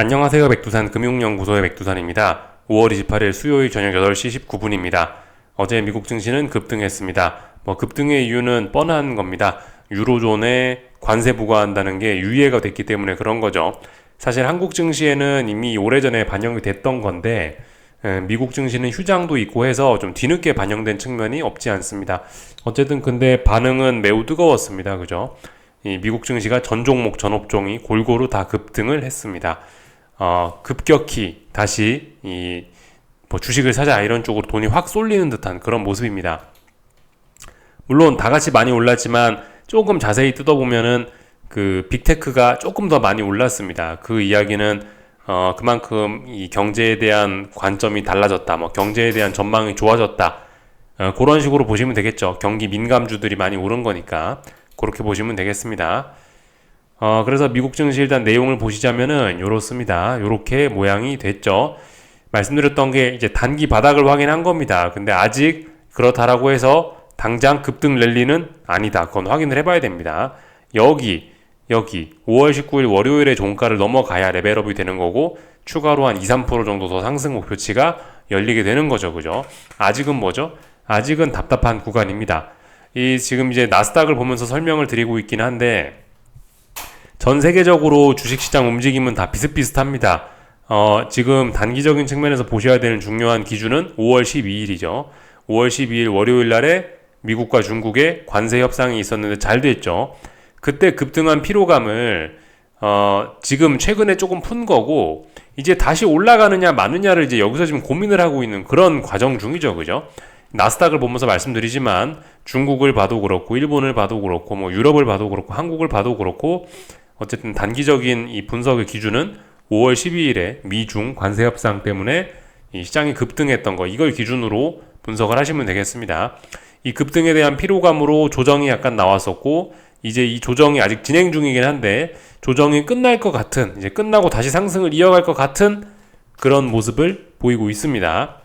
안녕하세요. 백두산 금융연구소의 백두산입니다. 5월 28일 수요일 저녁 8시 19분입니다. 어제 미국 증시는 급등했습니다. 급등의 이유는 뻔한 겁니다. 유로존에 관세 부과한다는 게 유예가 됐기 때문에 그런 거죠. 사실 한국 증시에는 이미 오래전에 반영이 됐던 건데 미국 증시는 휴장도 있고 해서 좀 뒤늦게 반영된 측면이 없지 않습니다. 어쨌든 근데 반응은 매우 뜨거웠습니다. 그죠? 이 미국 증시가 전 종목 전 업종이 골고루 다 급등을 했습니다. 급격히 다시 주식을 사자 이런 쪽으로 돈이 확 쏠리는 듯한 그런 모습입니다. 물론 다 같이 많이 올랐지만 조금 자세히 뜯어보면은 그 빅테크가 조금 더 많이 올랐습니다. 그 이야기는 그만큼 이 경제에 대한 관점이 달라졌다, 경제에 대한 전망이 좋아졌다, 그런 식으로 보시면 되겠죠. 경기 민감주들이 많이 오른 거니까 그렇게 보시면 되겠습니다. 그래서 미국 증시 일단 내용을 보시자면은 요렇습니다. 요렇게 모양이 됐죠. 말씀드렸던 게 이제 단기 바닥을 확인한 겁니다. 근데 아직 그렇다라고 해서 당장 급등 랠리는 아니다. 그건 확인을 해봐야 됩니다. 여기 5월 19일 월요일에 종가를 넘어가야 레벨업이 되는 거고 추가로 한 2, 3% 정도 더 상승 목표치가 열리게 되는 거죠. 그죠? 아직은 뭐죠? 아직은 답답한 구간입니다. 지금 이제 나스닥을 보면서 설명을 드리고 있긴 한데 전 세계적으로 주식시장 움직임은 다 비슷비슷합니다. 지금 단기적인 측면에서 보셔야 되는 중요한 기준은 5월 12일이죠. 5월 12일 월요일 날에 미국과 중국의 관세 협상이 있었는데 잘 됐죠. 그때 급등한 피로감을 지금 최근에 조금 푼 거고 이제 다시 올라가느냐 마느냐를 이제 여기서 지금 고민을 하고 있는 그런 과정 중이죠. 그죠? 나스닥을 보면서 말씀드리지만 중국을 봐도 그렇고 일본을 봐도 그렇고 유럽을 봐도 그렇고 한국을 봐도 그렇고 어쨌든 단기적인 이 분석의 기준은 5월 12일에 미중 관세 협상 때문에 이 시장이 급등했던 거 이걸 기준으로 분석을 하시면 되겠습니다. 이 급등에 대한 피로감으로 조정이 약간 나왔었고 이제 이 조정이 아직 진행 중이긴 한데 조정이 끝날 것 같은 이제 끝나고 다시 상승을 이어갈 것 같은 그런 모습을 보이고 있습니다.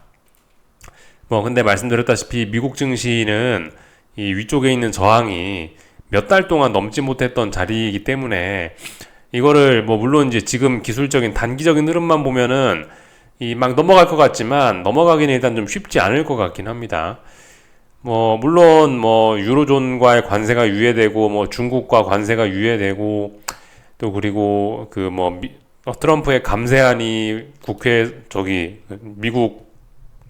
근데 말씀드렸다시피 미국 증시는 이 위쪽에 있는 저항이 몇 달 동안 넘지 못했던 자리이기 때문에 이거를 물론 이제 지금 기술적인 단기적인 흐름만 보면은 막 넘어갈 것 같지만 넘어가기는 일단 좀 쉽지 않을 것 같긴 합니다. 물론 유로존과의 관세가 유예되고 중국과 관세가 유예되고 또 그리고 트럼프의 감세안이 미국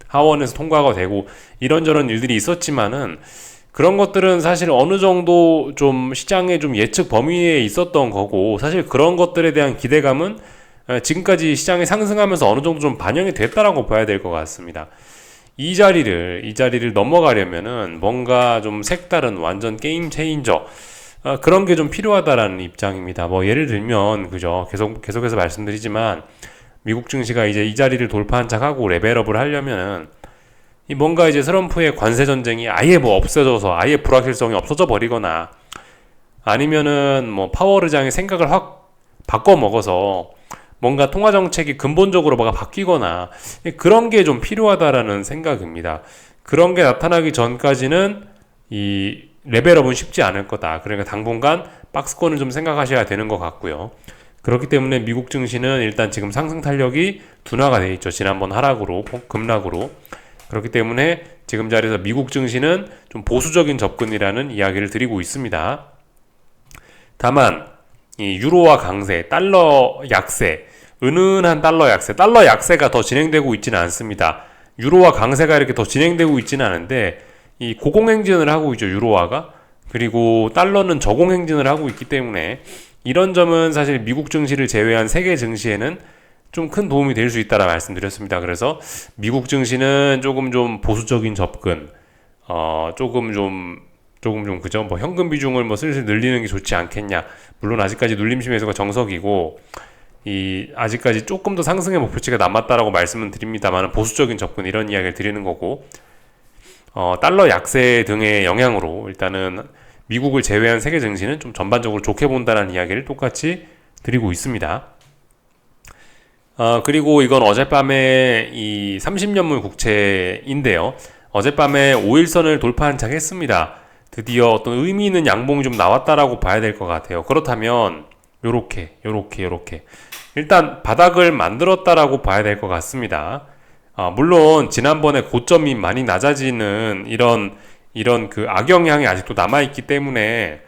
하원에서 통과가 되고 이런저런 일들이 있었지만은 그런 것들은 사실 어느 정도 좀 시장의 좀 예측 범위에 있었던 거고 사실 그런 것들에 대한 기대감은 지금까지 시장이 상승하면서 어느 정도 좀 반영이 됐다라고 봐야 될 것 같습니다. 이 자리를 넘어가려면은 뭔가 좀 색다른 완전 게임 체인저 그런 게 좀 필요하다라는 입장입니다. 예를 들면 그죠? 계속해서 말씀드리지만 미국 증시가 이제 이 자리를 돌파한 척하고 레벨업을 하려면은 뭔가 이제 트럼프의 관세 전쟁이 아예 없어져서 아예 불확실성이 없어져 버리거나 아니면은 파월 의장의 생각을 확 바꿔 먹어서 뭔가 통화 정책이 근본적으로 뭐가 바뀌거나 그런 게 좀 필요하다라는 생각입니다. 그런 게 나타나기 전까지는 이 레벨업은 쉽지 않을 거다. 그러니까 당분간 박스권을 좀 생각하셔야 되는 것 같고요. 그렇기 때문에 미국 증시는 일단 지금 상승 탄력이 둔화가 돼 있죠. 지난번 하락으로 급락으로. 그렇기 때문에 지금 자리에서 미국 증시는 좀 보수적인 접근이라는 이야기를 드리고 있습니다. 다만 이 유로화 강세, 달러 약세, 은은한 달러 약세가 더 진행되고 있지는 않습니다. 유로화 강세가 이렇게 더 진행되고 있지는 않은데 이 고공행진을 하고 있죠. 유로화가. 그리고 달러는 저공행진을 하고 있기 때문에 이런 점은 사실 미국 증시를 제외한 세계 증시에는 좀 큰 도움이 될 수 있다라 말씀드렸습니다. 그래서 미국 증시는 조금 좀 보수적인 접근, 조금 좀 그죠? 현금 비중을 슬슬 늘리는 게 좋지 않겠냐. 물론 아직까지 눌림심 매수가 정석이고, 아직까지 조금 더 상승의 목표치가 남았다라고 말씀은 드립니다만, 보수적인 접근 이런 이야기를 드리는 거고, 달러 약세 등의 영향으로 일단은 미국을 제외한 세계 증시는 좀 전반적으로 좋게 본다는 이야기를 똑같이 드리고 있습니다. 그리고 이건 어젯밤에 이 30년물 국채인데요. 어젯밤에 5일선을 돌파한 척 했습니다. 드디어 어떤 의미 있는 양봉이 좀 나왔다라고 봐야 될 것 같아요. 그렇다면 요렇게 일단 바닥을 만들었다라고 봐야 될 것 같습니다. 물론 지난번에 고점이 많이 낮아지는 이런 그 악영향이 아직도 남아있기 때문에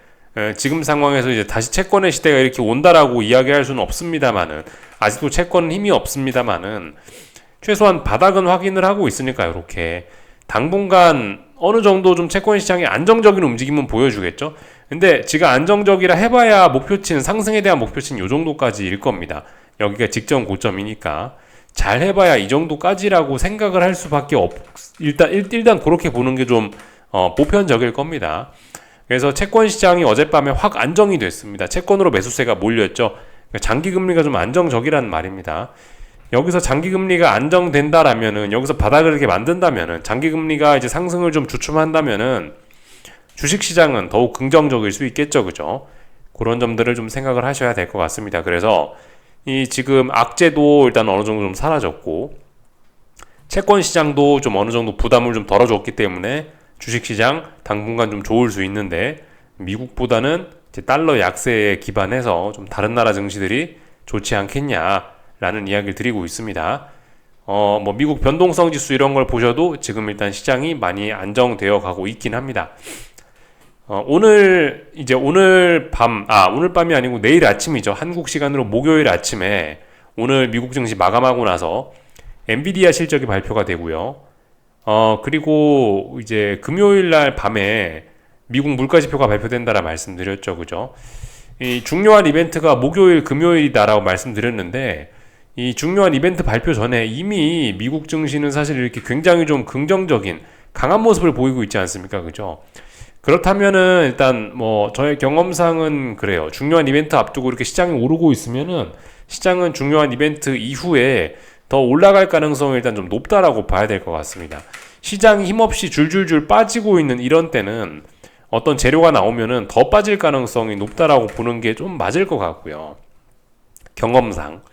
지금 상황에서 이제 다시 채권의 시대가 이렇게 온다라고 이야기할 수는 없습니다만은, 아직도 채권은 힘이 없습니다만은 최소한 바닥은 확인을 하고 있으니까 이렇게 당분간 어느 정도 좀 채권 시장이 안정적인 움직임은 보여주겠죠. 근데 지가 안정적이라 해봐야 목표치는, 상승에 대한 목표치는 요 정도까지일 겁니다. 여기가 직전 고점이니까 잘 해봐야 이 정도까지라고 생각을 할 수밖에 일단 그렇게 보는 게 좀 보편적일 겁니다. 그래서 채권 시장이 어젯밤에 확 안정이 됐습니다. 채권으로 매수세가 몰렸죠. 그러니까 장기 금리가 좀 안정적이라는 말입니다. 여기서 장기 금리가 안정된다라면은, 여기서 바닥을 이렇게 만든다면은, 장기 금리가 이제 상승을 좀 주춤한다면은 주식 시장은 더욱 긍정적일 수 있겠죠, 그죠? 그런 점들을 좀 생각을 하셔야 될 것 같습니다. 그래서 이 지금 악재도 일단 어느 정도 좀 사라졌고, 채권 시장도 좀 어느 정도 부담을 좀 덜어줬기 때문에 주식 시장 당분간 좀 좋을 수 있는데, 미국보다는 이제 달러 약세에 기반해서 좀 다른 나라 증시들이 좋지 않겠냐라는 이야기를 드리고 있습니다. 뭐 미국 변동성 지수 이런 걸 보셔도 지금 일단 시장이 많이 안정되어 가고 있긴 합니다. 오늘 밤이 아니고 내일 아침이죠. 한국 시간으로 목요일 아침에 오늘 미국 증시 마감하고 나서 엔비디아 실적이 발표가 되고요. 그리고 이제 금요일 날 밤에 미국 물가 지표가 발표된다라 말씀드렸죠. 그죠? 이 중요한 이벤트가 목요일, 금요일이다라고 말씀드렸는데, 이 중요한 이벤트 발표 전에 이미 미국 증시는 사실 이렇게 굉장히 좀 긍정적인 강한 모습을 보이고 있지 않습니까? 그죠? 그렇다면은 일단 뭐 저의 경험상은 그래요. 중요한 이벤트 앞두고 이렇게 시장이 오르고 있으면은 시장은 중요한 이벤트 이후에 더 올라갈 가능성이 일단 좀 높다라고 봐야 될 것 같습니다. 시장이 힘없이 줄줄줄 빠지고 있는 이런 때는 어떤 재료가 나오면은 더 빠질 가능성이 높다라고 보는 게 좀 맞을 것 같고요. 경험상.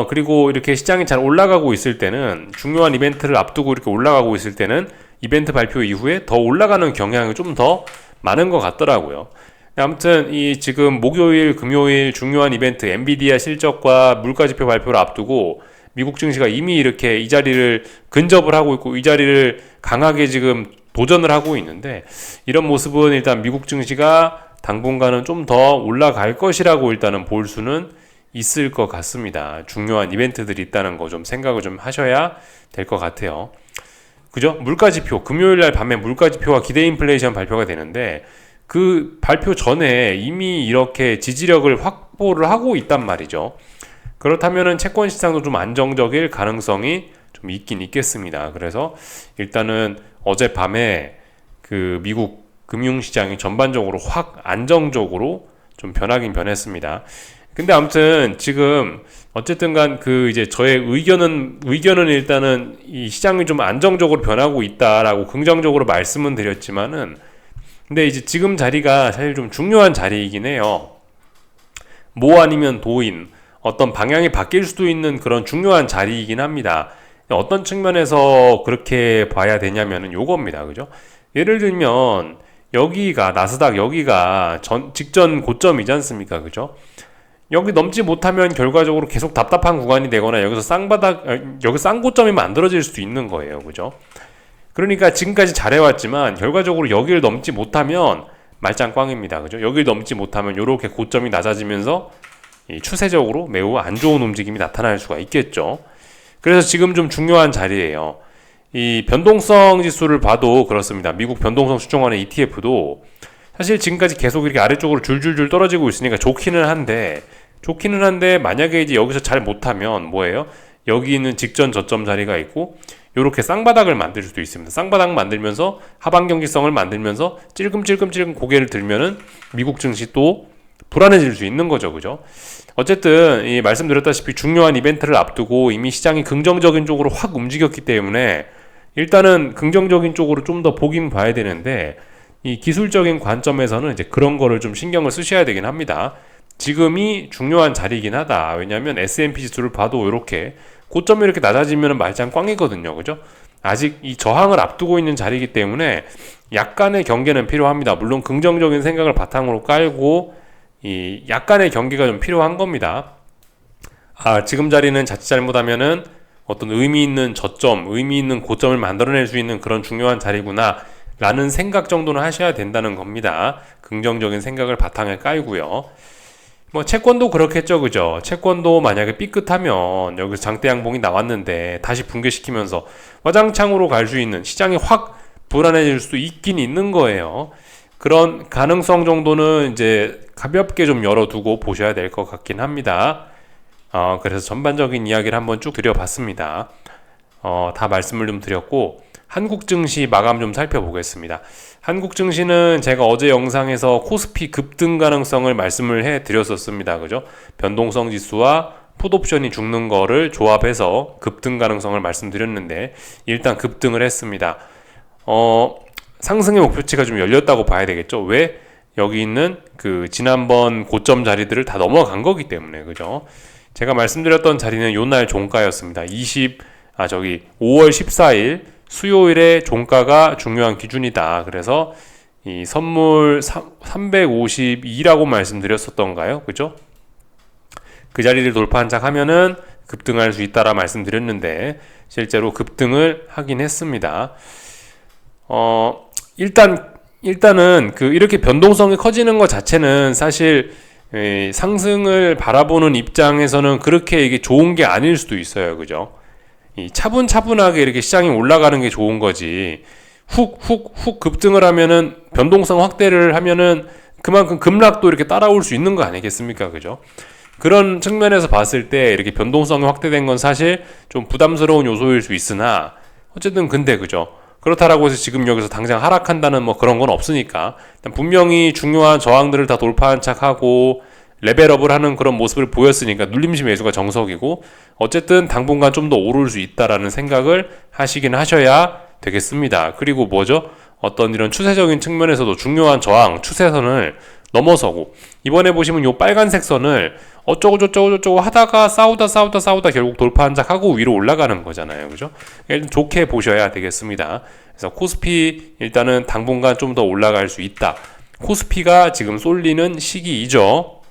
그리고 이렇게 시장이 잘 올라가고 있을 때는, 중요한 이벤트를 앞두고 이렇게 올라가고 있을 때는 이벤트 발표 이후에 더 올라가는 경향이 좀 더 많은 것 같더라고요. 아무튼 이 지금 목요일, 금요일 중요한 이벤트 엔비디아 실적과 물가지표 발표를 앞두고 미국 증시가 이미 이렇게 이 자리를 근접을 하고 있고, 이 자리를 강하게 지금 도전을 하고 있는데, 이런 모습은 일단 미국 증시가 당분간은 좀 더 올라갈 것이라고 일단은 볼 수는 있을 것 같습니다. 중요한 이벤트들이 있다는 거 좀 생각을 좀 하셔야 될 것 같아요. 그죠? 물가지표, 금요일날 밤에 물가지표와 기대 인플레이션 발표가 되는데, 그 발표 전에 이미 이렇게 지지력을 확보를 하고 있단 말이죠. 그렇다면은 채권 시장도 좀 안정적일 가능성이 좀 있긴 있겠습니다. 그래서 일단은 어젯밤에 그 미국 금융시장이 전반적으로 확 안정적으로 좀 변하긴 변했습니다. 근데 아무튼 지금 어쨌든 간 그 이제 저의 의견은 일단은 이 시장이 좀 안정적으로 변하고 있다라고 긍정적으로 말씀은 드렸지만은, 근데 이제 지금 자리가 사실 좀 중요한 자리이긴 해요. 모 아니면 도인, 어떤 방향이 바뀔 수도 있는 그런 중요한 자리이긴 합니다. 어떤 측면에서 그렇게 봐야 되냐면은 요겁니다. 그죠? 예를 들면 여기가 나스닥, 여기가 직전 고점이지 않습니까? 그죠? 여기 넘지 못하면 결과적으로 계속 답답한 구간이 되거나 여기서 여기 쌍고점이 만들어질 수도 있는 거예요. 그죠? 그러니까 지금까지 잘해왔지만 결과적으로 여기를 넘지 못하면 말짱 꽝입니다. 그죠? 여기를 넘지 못하면 이렇게 고점이 낮아지면서 추세적으로 매우 안 좋은 움직임이 나타날 수가 있겠죠. 그래서 지금 좀 중요한 자리예요. 이 변동성 지수를 봐도 그렇습니다. 미국 변동성 수종원의 ETF도 사실 지금까지 계속 이렇게 아래쪽으로 줄줄줄 떨어지고 있으니까 좋기는 한데 만약에 이제 여기서 잘 못하면 뭐예요? 여기 있는 직전 저점 자리가 있고 요렇게 쌍바닥을 만들 수도 있습니다. 쌍바닥 만들면서 하방 경직성을 만들면서 찔끔찔끔 고개를 들면은 미국 증시 또 불안해질 수 있는 거죠. 그죠? 어쨌든 이 말씀드렸다시피 중요한 이벤트를 앞두고 이미 시장이 긍정적인 쪽으로 확 움직였기 때문에 일단은 긍정적인 쪽으로 좀 더 보긴 봐야 되는데, 이 기술적인 관점에서는 이제 그런 거를 좀 신경을 쓰셔야 되긴 합니다. 지금이 중요한 자리이긴 하다. 왜냐하면 S&P 지수를 봐도 이렇게 고점이 이렇게 낮아지면 말짱 꽝이거든요. 그죠? 아직 이 저항을 앞두고 있는 자리이기 때문에 약간의 경계는 필요합니다. 물론 긍정적인 생각을 바탕으로 깔고 이 약간의 경계가 좀 필요한 겁니다. 지금 자리는 자칫 잘못하면은 어떤 의미 있는 저점, 의미 있는 고점을 만들어낼 수 있는 그런 중요한 자리구나 라는 생각 정도는 하셔야 된다는 겁니다. 긍정적인 생각을 바탕에 깔고요. 뭐 채권도 그렇겠죠, 그죠? 채권도 만약에 삐끗하면 여기서 장대 양봉이 나왔는데 다시 붕괴시키면서 와장창으로 갈 수 있는, 시장이 확 불안해질 수도 있긴 있는 거예요. 그런 가능성 정도는 이제 가볍게 좀 열어두고 보셔야 될 것 같긴 합니다. 그래서 전반적인 이야기를 한번 쭉 드려봤습니다. 다 말씀을 좀 드렸고, 한국 증시 마감 좀 살펴보겠습니다. 한국 증시는 제가 어제 영상에서 코스피 급등 가능성을 말씀을 해 드렸었습니다. 그죠? 변동성 지수와 풋옵션이 죽는 거를 조합해서 급등 가능성을 말씀드렸는데, 일단 급등을 했습니다. 상승의 목표치가 좀 열렸다고 봐야 되겠죠? 왜? 여기 있는 그 지난번 고점 자리들을 다 넘어간 거기 때문에, 그죠? 제가 말씀드렸던 자리는 요날 종가였습니다. 5월 14일 수요일에 종가가 중요한 기준이다. 그래서 이 선물 352라고 말씀드렸었던가요? 그죠? 그 자리를 돌파한 척 하면은 급등할 수 있다라 말씀드렸는데 실제로 급등을 하긴 했습니다. 일단은 이렇게 변동성이 커지는 것 자체는 사실 상승을 바라보는 입장에서는 그렇게 이게 좋은 게 아닐 수도 있어요. 그죠? 차분차분하게 이렇게 시장이 올라가는 게 좋은 거지. 훅 급등을 하면은 변동성 확대를 하면은 그만큼 급락도 이렇게 따라올 수 있는 거 아니겠습니까? 그죠? 그런 측면에서 봤을 때 이렇게 변동성이 확대된 건 사실 좀 부담스러운 요소일 수 있으나 어쨌든 근데 그죠? 그렇다라고 해서 지금 여기서 당장 하락한다는 뭐 그런 건 없으니까 분명히 중요한 저항들을 다 돌파한 척하고 레벨업을 하는 그런 모습을 보였으니까 눌림시 매수가 정석이고 어쨌든 당분간 좀 더 오를 수 있다라는 생각을 하시긴 하셔야 되겠습니다. 그리고 뭐죠? 어떤 이런 추세적인 측면에서도 중요한 저항, 추세선을 넘어서고 이번에 보시면 요 빨간색 선을 어쩌고 하다가 싸우다 결국 돌파한 척하고 위로 올라가는 거잖아요. 그죠? 일단 좋게 보셔야 되겠습니다. 그래서 코스피 일단은 당분간 좀 더 올라갈 수 있다. 코스피가 지금 쏠리는 시기이죠.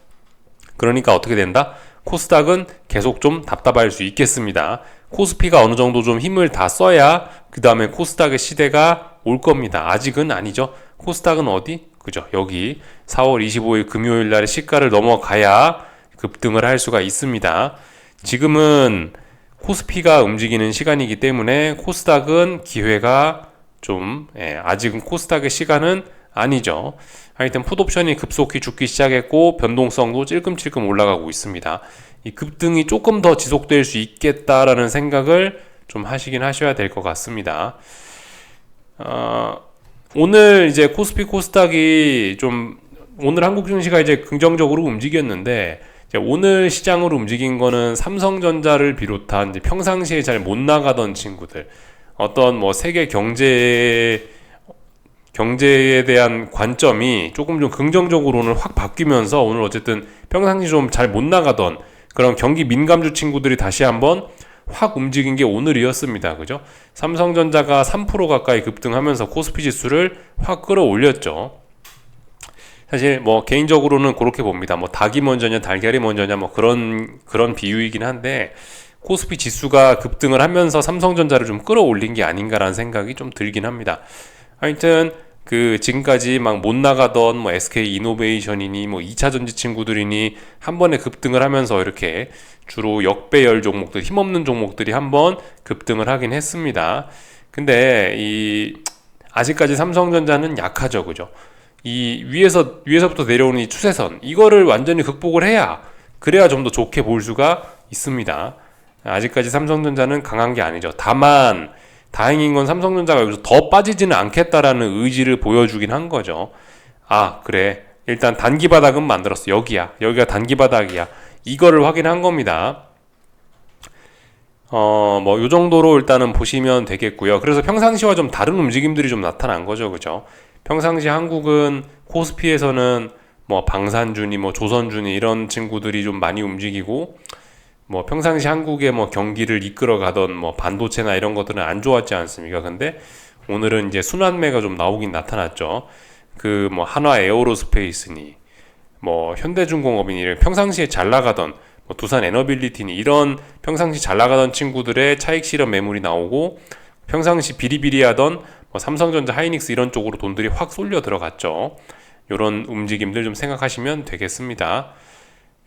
그러니까 어떻게 된다? 코스닥은 계속 좀 답답할 수 있겠습니다. 코스피가 어느 정도 좀 힘을 다 써야 그 다음에 코스닥의 시대가 올 겁니다. 아직은 아니죠. 코스닥은 어디? 그죠? 여기 4월 25일 금요일 날에 시가를 넘어가야 급등을 할 수가 있습니다. 지금은 코스피가 움직이는 시간이기 때문에 코스닥은 기회가 좀 아직은 코스닥의 시간은 아니죠. 하여튼 풋옵션이 급속히 죽기 시작했고 변동성도 찔끔찔끔 올라가고 있습니다. 이 급등이 조금 더 지속될 수 있겠다라는 생각을 좀 하시긴 하셔야 될 것 같습니다. 오늘 이제 코스피 코스닥이 좀 오늘 한국 증시가 이제 긍정적으로 움직였는데 이제 오늘 시장으로 움직인 거는 삼성전자를 비롯한 이제 평상시에 잘 못 나가던 친구들 어떤 뭐 세계 경제에 대한 관점이 조금 좀 긍정적으로 오늘 확 바뀌면서 오늘 어쨌든 평상시 좀 잘 못 나가던 그런 경기 민감주 친구들이 다시 한번 확 움직인 게 오늘이었습니다. 그죠? 삼성전자가 3% 가까이 급등하면서 코스피 지수를 확 끌어올렸죠. 사실 뭐 개인적으로는 그렇게 봅니다. 뭐 닭이 먼저냐 달걀이 먼저냐 뭐 그런 비유이긴 한데 코스피 지수가 급등을 하면서 삼성전자를 좀 끌어올린 게 아닌가라는 생각이 좀 들긴 합니다. 하여튼 지금까지 막 못 나가던 뭐 SK 이노베이션이니 뭐 2차 전지 친구들이니 한 번에 급등을 하면서 이렇게 주로 역배열 종목들, 힘없는 종목들이 한번 급등을 하긴 했습니다. 근데 아직까지 삼성전자는 약하죠, 그죠? 이 위에서부터 내려오는 이 추세선, 이거를 완전히 극복을 해야, 그래야 좀 더 좋게 볼 수가 있습니다. 아직까지 삼성전자는 강한 게 아니죠. 다만, 다행인 건 삼성전자가 여기서 더 빠지지는 않겠다라는 의지를 보여주긴 한 거죠. 그래. 일단 단기 바닥은 만들었어. 여기가 단기 바닥이야. 이거를 확인한 겁니다. 뭐, 요 정도로 일단은 보시면 되겠고요. 그래서 평상시와 좀 다른 움직임들이 좀 나타난 거죠. 그죠? 평상시 한국은 코스피에서는 뭐, 방산주니, 뭐, 조선주니 이런 친구들이 좀 많이 움직이고, 뭐 평상시 한국의 뭐 경기를 이끌어가던 뭐 반도체나 이런 것들은 안 좋았지 않습니까? 근데 오늘은 이제 순환매가 좀 나오긴 나타났죠. 뭐 한화 에어로스페이스니 뭐 현대중공업이니 평상시에 잘 나가던 뭐 두산 에너빌리티니 이런 평상시 잘 나가던 친구들의 차익 실현 매물이 나오고 평상시 비리비리하던 뭐 삼성전자, 하이닉스 이런 쪽으로 돈들이 확 쏠려 들어갔죠. 이런 움직임들 좀 생각하시면 되겠습니다.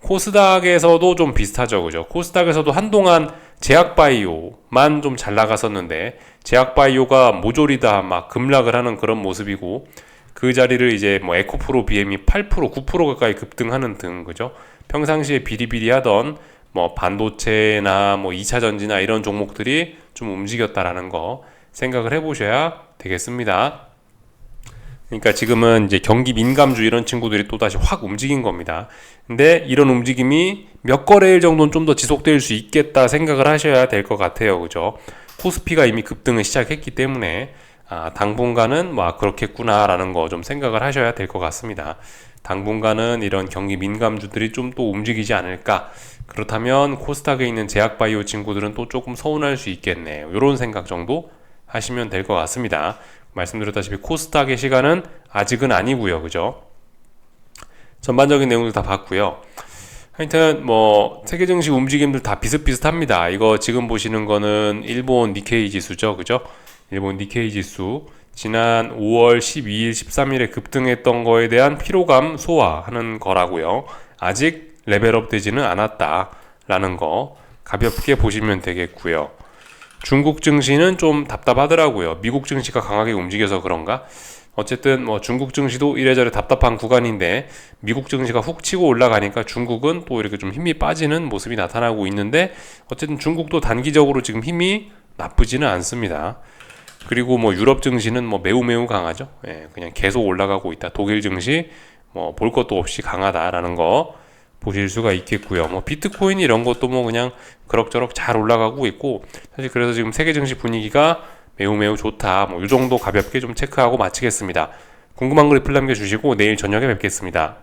코스닥에서도 좀 비슷하죠, 그죠? 코스닥에서도 한동안 제약바이오만 좀 잘 나갔었는데 제약바이오가 모조리다 막 급락을 하는 그런 모습이고 그 자리를 이제 뭐 에코프로 BM이 8%, 9% 가까이 급등하는 등, 그죠? 평상시에 비리비리하던 뭐 반도체나 뭐 2차 전지나 이런 종목들이 좀 움직였다라는 거 생각을 해보셔야 되겠습니다. 그러니까 지금은 이제 경기 민감주 이런 친구들이 또다시 확 움직인 겁니다. 근데 이런 움직임이 몇 거래일 정도는 좀 더 지속될 수 있겠다 생각을 하셔야 될 것 같아요. 그죠? 코스피가 이미 급등을 시작했기 때문에 당분간은 뭐 그렇겠구나라는 거 좀 생각을 하셔야 될 것 같습니다. 당분간은 이런 경기 민감주들이 좀 또 움직이지 않을까. 그렇다면 코스닥에 있는 제약바이오 친구들은 또 조금 서운할 수 있겠네요. 이런 생각 정도 하시면 될 것 같습니다. 말씀드렸다시피 코스닥의 시간은 아직은 아니고요. 그죠? 전반적인 내용들 다 봤고요. 하여튼 뭐 세계 증시 움직임들 다 비슷비슷합니다. 이거 지금 보시는 거는 일본 니케이 지수죠. 그죠? 일본 니케이 지수 지난 5월 12일, 13일에 급등했던 거에 대한 피로감 소화하는 거라고요. 아직 레벨업 되지는 않았다라는 거 가볍게 보시면 되겠고요. 중국 증시는 좀 답답하더라고요. 미국 증시가 강하게 움직여서 그런가? 어쨌든 뭐 중국 증시도 이래저래 답답한 구간인데 미국 증시가 훅 치고 올라가니까 중국은 또 이렇게 좀 힘이 빠지는 모습이 나타나고 있는데 어쨌든 중국도 단기적으로 지금 힘이 나쁘지는 않습니다. 그리고 뭐 유럽 증시는 뭐 매우 강하죠. 예, 그냥 계속 올라가고 있다. 독일 증시 뭐 볼 것도 없이 강하다라는 거 보실 수가 있겠고요. 뭐 비트코인 이런 것도 뭐 그냥 그럭저럭 잘 올라가고 있고 사실 그래서 지금 세계 증시 분위기가 매우 좋다. 뭐 이 정도 가볍게 좀 체크하고 마치겠습니다. 궁금한 거 리플 남겨주시고 내일 저녁에 뵙겠습니다.